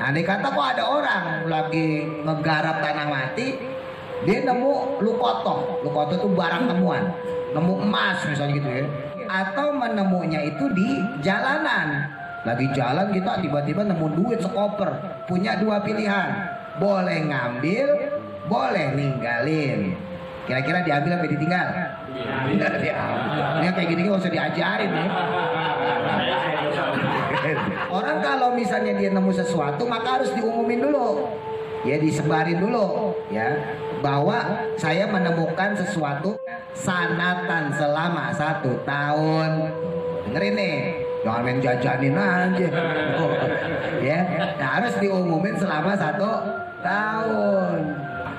Andai kata kok ada orang lagi ngegarap tanah mati, dia nemu lukoto. Lukoto itu barang temuan, nemu emas misalnya gitu ya. Atau menemunya itu di jalanan. Lagi jalan kita tiba-tiba nemu duit sekoper. Punya dua pilihan, boleh ngambil, boleh ninggalin. Kira-kira diambil apa ditinggal? Ini kayak gini nggak usah diajarin nih. Orang kalau misalnya dia nemu sesuatu maka harus diumumin dulu, ya disebarin dulu, ya bahwa saya menemukan sesuatu sanatan selama 1 tahun. Dengerin nih, jangan main jajanin aja. Ya, nah, harus diumumin selama 1 tahun.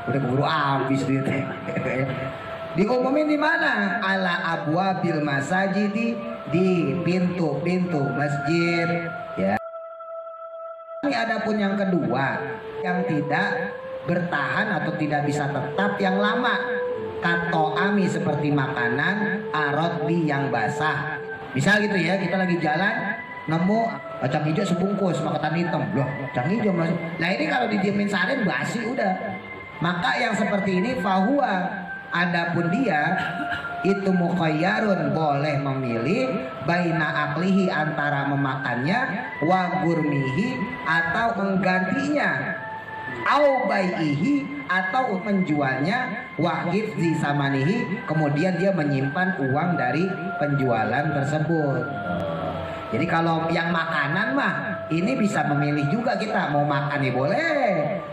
Udah keburu habis duitnya. Diumumin di mana? Ala abwabil masajidi, di pintu-pintu masjid. Ya. Ini adapun yang kedua, yang tidak bertahan atau tidak bisa tetap yang lama. Katoami seperti makanan, arotbi yang basah. Misal gitu ya, kita lagi jalan nemu kacang hijau sebungkus sama ketan hitam. Loh, kacang hijau masuk. Nah ini kalau didiemin seharian basi udah. Maka yang seperti ini fahuwa, adapun dia itu mukhayyarun, boleh memilih baina aklihi, antara memakannya, wa gurmihi, atau menggantinya, au bai'ihi, atau menjualnya, wa hifzi samanihi, kemudian dia menyimpan uang dari penjualan tersebut. Jadi kalau yang makanan mah ini bisa memilih juga, kita mau makan ya boleh,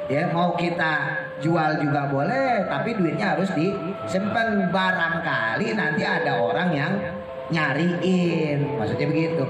ya mau kita jual juga boleh, tapi duitnya harus disimpan, barangkali nanti ada orang yang nyariin, maksudnya begitu.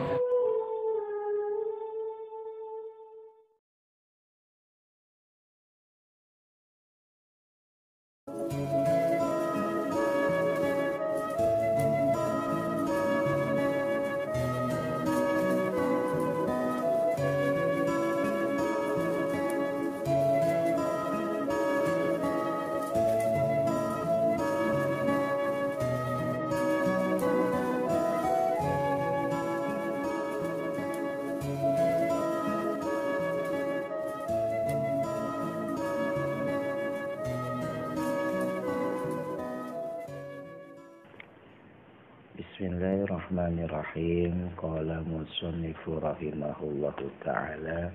Bismillahirrahmanirrahim. Qala musannifu rahimahullahu ta'ala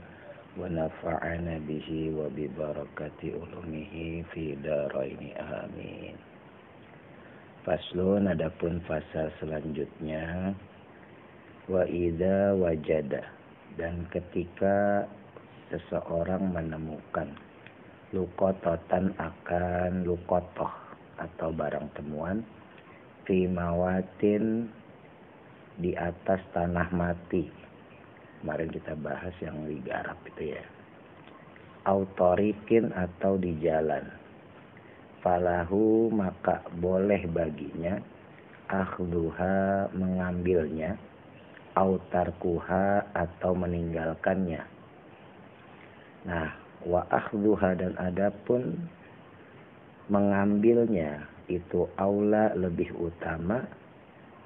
wa nafa'ana bihi wa bi barakati ulumihi fi daraini amin. Faslun, adapun fasal selanjutnya, wa idza wajada, dan ketika seseorang menemukan luqatatan, akan luqatah atau barang temuan, fi mawatin, di atas tanah mati. Kemarin kita bahas yang digarap itu ya. Autorikin, atau di jalan. Falahu, maka boleh baginya, akhduha, mengambilnya, autarkuha, atau meninggalkannya. Nah, wa akhduha, dan adapun mengambilnya itu aula, lebih utama,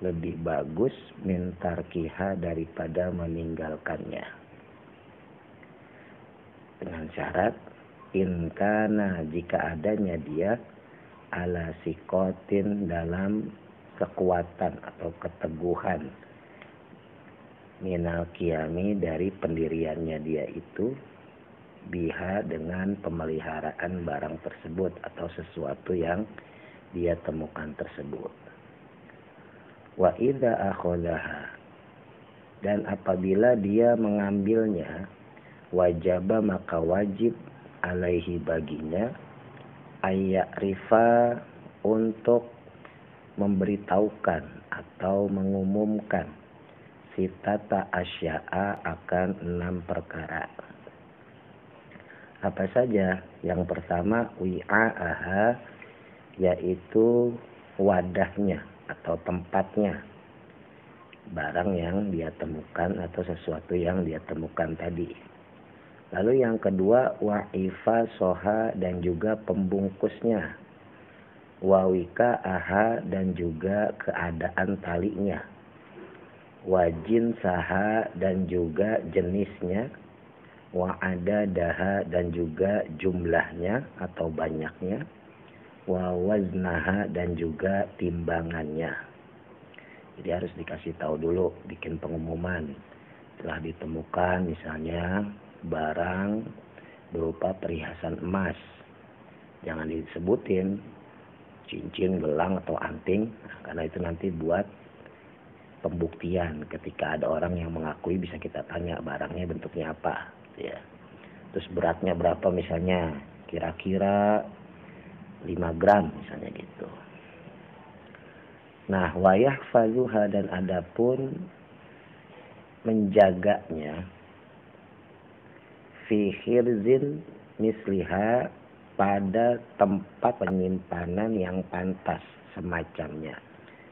lebih bagus, min tarkiha, daripada meninggalkannya. Dengan syarat inkana, jika adanya dia ala sikotin, dalam kekuatan atau keteguhan, minal qiyami, dari pendiriannya dia itu, biha, dengan pemeliharaan barang tersebut atau sesuatu yang dia temukan tersebut. Wa idza akhadhaha, dan apabila dia mengambilnya, wajaba, maka wajib, alaihi, baginya, ayya'rifa, untuk memberitahukan atau mengumumkan, sitata asya'a, akan 6 perkara. Apa saja? Yang pertama, wi'a'aha, yaitu wadahnya atau tempatnya barang yang dia temukan atau sesuatu yang dia temukan tadi. Lalu yang kedua, wa'ifa soha, dan juga pembungkusnya, wawika aha, dan juga keadaan talinya, wajin saha, dan juga jenisnya, wa adadaha dan juga jumlahnya atau banyaknya, wa waznaha dan juga timbangannya. Jadi harus dikasih tahu dulu, bikin pengumuman. Telah ditemukan misalnya barang berupa perhiasan emas. Jangan disebutin cincin, gelang atau anting, karena itu nanti buat pembuktian. Ketika ada orang yang mengakui bisa kita tanya barangnya bentuknya apa, ya. Terus beratnya berapa misalnya, kira-kira 5 gram misalnya gitu. Nah, wayah fazuha dan adapun menjaganya fi khirzin misliha pada tempat penyimpanan yang pantas semacamnya.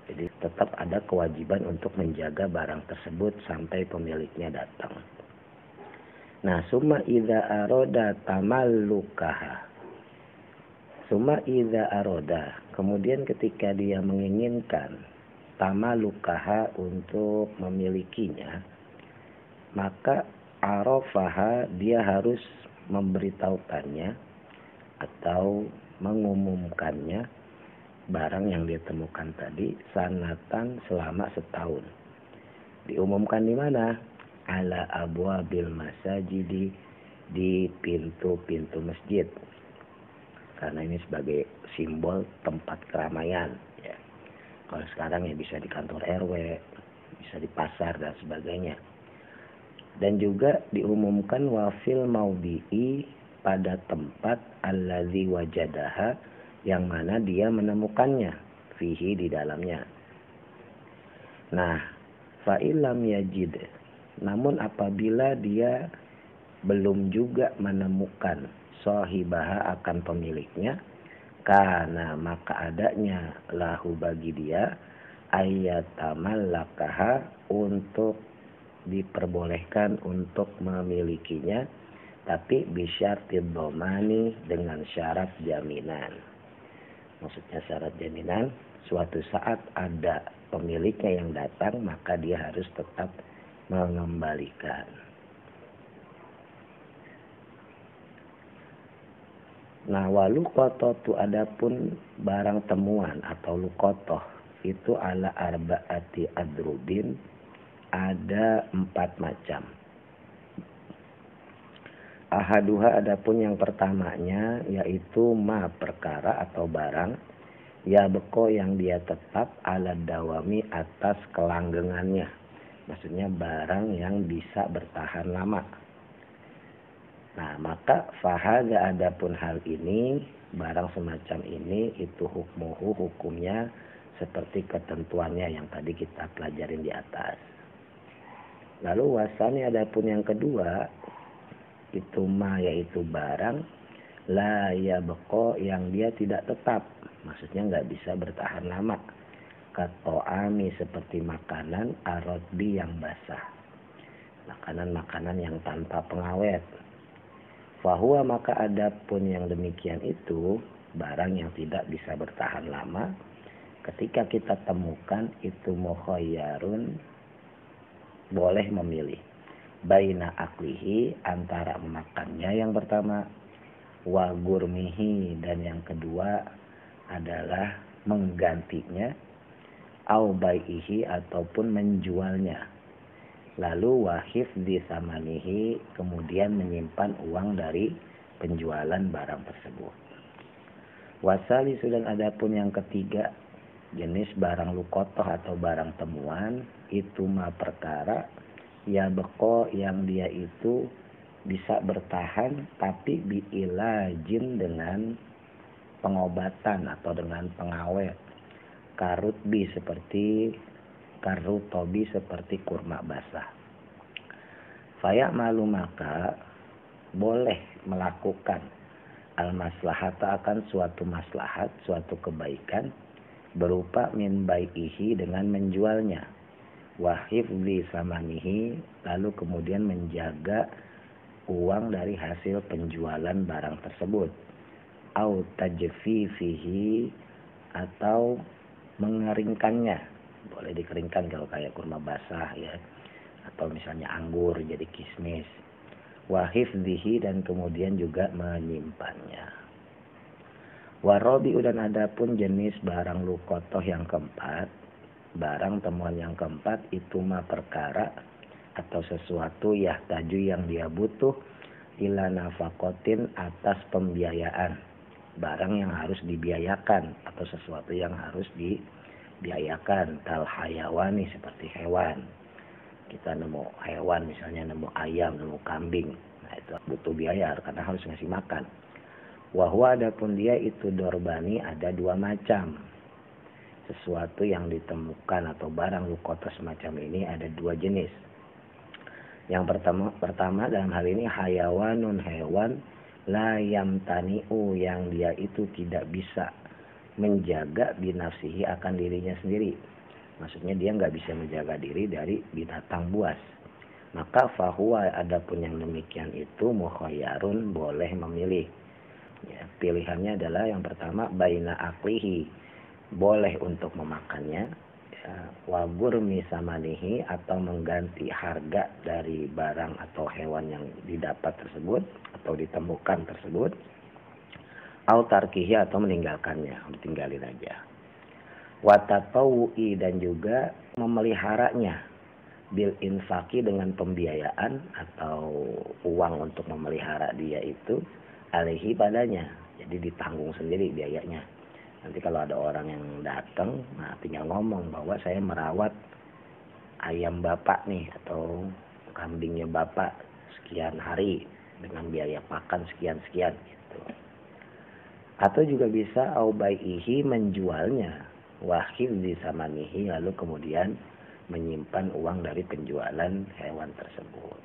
Jadi tetap ada kewajiban untuk menjaga barang tersebut sampai pemiliknya datang. Nah, summa idza aroda tamallukaha. Summa idza aroda, kemudian ketika dia menginginkan tamallukaha untuk memilikinya, maka arafaha, dia harus memberitahukannya atau mengumumkannya barang yang dia temukan tadi sanatan selama setahun. Diumumkan di mana? Ala abwabil masajidi, di pintu-pintu masjid. Karena ini sebagai simbol tempat keramaian, ya. Kalau sekarang ya bisa di kantor RW, bisa di pasar dan sebagainya. Dan juga diumumkan wafil maudi'i, pada tempat allazi wajadaha, yang mana dia menemukannya, fihi, di dalamnya. Nah, fa'ilam yajid, namun apabila dia belum juga menemukan sahibaha, akan pemiliknya, karena maka adanya lahu bagi dia ayatamallakaha, untuk diperbolehkan untuk memilikinya, tapi bisyartid dhamani, dengan syarat jaminan. Maksudnya syarat jaminan, suatu saat ada pemiliknya yang datang, maka dia harus tetap mengembalikan. Nah, walukotoh tu, adapun barang temuan atau lukotoh itu ala arba'ati adrubin, ada 4 macam. Ahaduha, adapun yang pertamanya yaitu ma, perkara atau barang, ya beko, yang dia tetap ala dawami, atas kelanggengannya. Maksudnya barang yang bisa bertahan lama. Nah, maka fahada, adapun hal ini, barang semacam ini, itu hukmuhu, hukumnya seperti ketentuannya yang tadi kita pelajarin di atas. Lalu wasani, adapun yang kedua, itu ma, yaitu barang la yabqa, yang dia tidak tetap, maksudnya nggak bisa bertahan lama. Kato'ami, seperti makanan, arodbi, yang basah, makanan-makanan yang tanpa pengawet. Fahuwa, maka adapun yang demikian itu, barang yang tidak bisa bertahan lama, ketika kita temukan itu mukhayyarun, boleh memilih baina aklihi, antara memakannya yang pertama, wa gurmihi, dan yang kedua adalah menggantinya, au bai'ihi, ataupun menjualnya. Lalu wahif di samanihi, kemudian menyimpan uang dari penjualan barang tersebut. Wasali, sudah adapun yang ketiga, jenis barang lukotoh atau barang temuan, itu ma, perkara, ya beko, yang dia itu bisa bertahan tapi biilajin, dengan pengobatan atau dengan pengawet. Karutbi, seperti karutobi, seperti kurma basah. Faya malu, maka boleh melakukan al-maslahata, akan suatu maslahat, suatu kebaikan, berupa min bai'ihi, dengan menjualnya, wahifzi samanihi, lalu kemudian menjaga uang dari hasil penjualan barang tersebut, au tajfifihi, atau mengeringkannya. Boleh dikeringkan kalau kayak kurma basah, ya, atau misalnya anggur jadi kismis. wa hifdzihi dan kemudian juga menyimpannya. Wa rabi'u dan adapun jenis barang luqatah yang keempat, barang temuan yang keempat itu mah perkara atau sesuatu yahtaju yang dia butuh ila nafaqatin atas pembiayaan, barang yang harus dibiayakan atau sesuatu yang harus dibiayakan, kal hayawani seperti hewan. Kita nemu hewan misalnya nemu ayam, nemu kambing, nah itu butuh biaya karena harus ngasih makan. Wahwa adapun dia itu dorbani ada dua macam. Sesuatu yang ditemukan atau barang luqatah semacam ini ada dua jenis. Yang pertama dalam hal ini hayawanun hewan la yamtani'u yang dia itu tidak bisa menjaga binafsihi akan dirinya sendiri. Maksudnya dia nggak bisa menjaga diri dari binatang buas. Maka fahuwa adapun yang demikian itu mukhayyarun boleh memilih. Ya, pilihannya adalah yang pertama baina aklihi boleh untuk memakannya, wabur misamanihi atau mengganti harga dari barang atau hewan yang didapat tersebut atau ditemukan tersebut, au tarkihi atau meninggalkannya, ditinggalin aja. Watatawu'i dan juga memeliharanya bil infaki dengan pembiayaan atau uang untuk memelihara dia itu alaihi padanya, jadi ditanggung sendiri biayanya. Nanti kalau ada orang yang datang, nah tinggal ngomong bahwa saya merawat ayam bapak nih atau kambingnya bapak sekian hari dengan biaya makan sekian-sekian gitu. Atau juga bisa au bai'ihi menjualnya, wahil di samanihi lalu kemudian menyimpan uang dari penjualan hewan tersebut.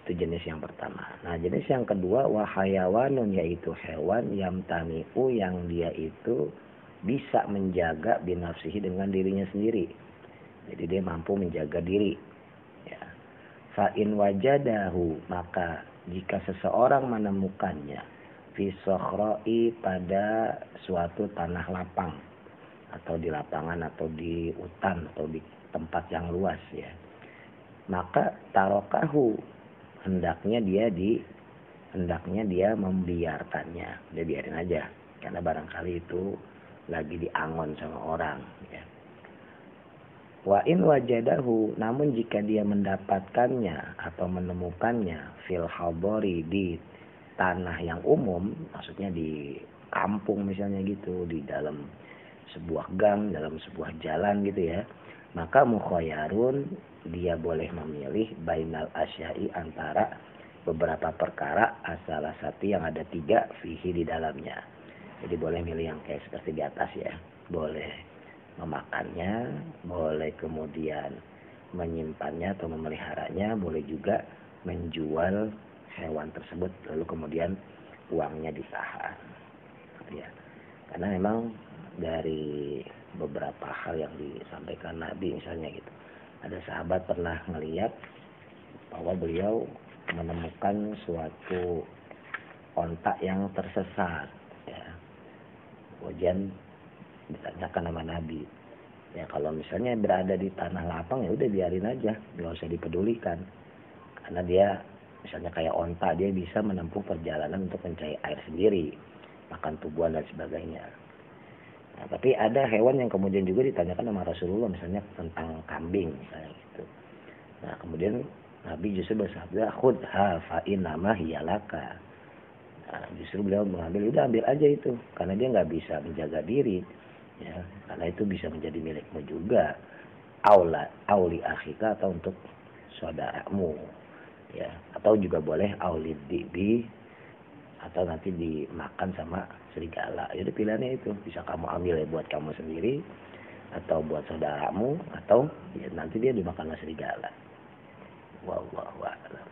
Itu jenis yang pertama. Nah jenis yang kedua wahayawanun yaitu hewan yamtani'u yang dia itu bisa menjaga binafsihi dengan dirinya sendiri. Jadi dia mampu menjaga diri. Ya. Fa'in wajadahu maka jika seseorang menemukannya fi sokhra'i pada suatu tanah lapang atau di lapangan atau di hutan atau di tempat yang luas ya, maka tarokahu hendaknya dia membiarkannya, dia biarin aja karena barangkali itu lagi diangon sama orang ya. Wa in wajadahu namun jika dia mendapatkannya atau menemukannya fil hadori di tanah yang umum, maksudnya di kampung misalnya gitu, di dalam sebuah gang, dalam sebuah jalan gitu ya, maka mukhayyarun dia boleh memilih bainal asya'i antara beberapa perkara asalah satu yang ada tiga fihi di dalamnya. Jadi boleh milih yang kayak seperti di atas ya, boleh memakannya, boleh kemudian menyimpannya atau memeliharanya, boleh juga menjual hewan tersebut lalu kemudian uangnya ditahan ya. Karena memang dari beberapa hal yang disampaikan Nabi misalnya gitu, ada sahabat pernah melihat bahwa beliau menemukan suatu onta yang tersesat ya. Kemudian ditanyakan sama Nabi, ya kalau misalnya berada di tanah lapang ya udah biarin aja, nggak usah dipedulikan, karena dia misalnya kayak onta, dia bisa menempuh perjalanan untuk mencari air sendiri, makan tumbuhan dan sebagainya. Nah, tapi ada hewan yang kemudian juga ditanyakan sama Rasulullah, misalnya tentang kambing misalnya gitu. Nah kemudian Nabi justru bersabda khudha fa innama hiyalaka. Nah, justru beliau mengambil, udah ambil aja itu, karena dia nggak bisa menjaga diri ya, karena itu bisa menjadi milikmu juga, auli akhika atau untuk saudaramu ya, atau juga boleh aulid dibi atau nanti dimakan sama serigala. Jadi pilihannya itu bisa kamu ambil ya buat kamu sendiri atau buat saudaramu, atau ya nanti dia dimakan sama serigala. Wallahu a'lam.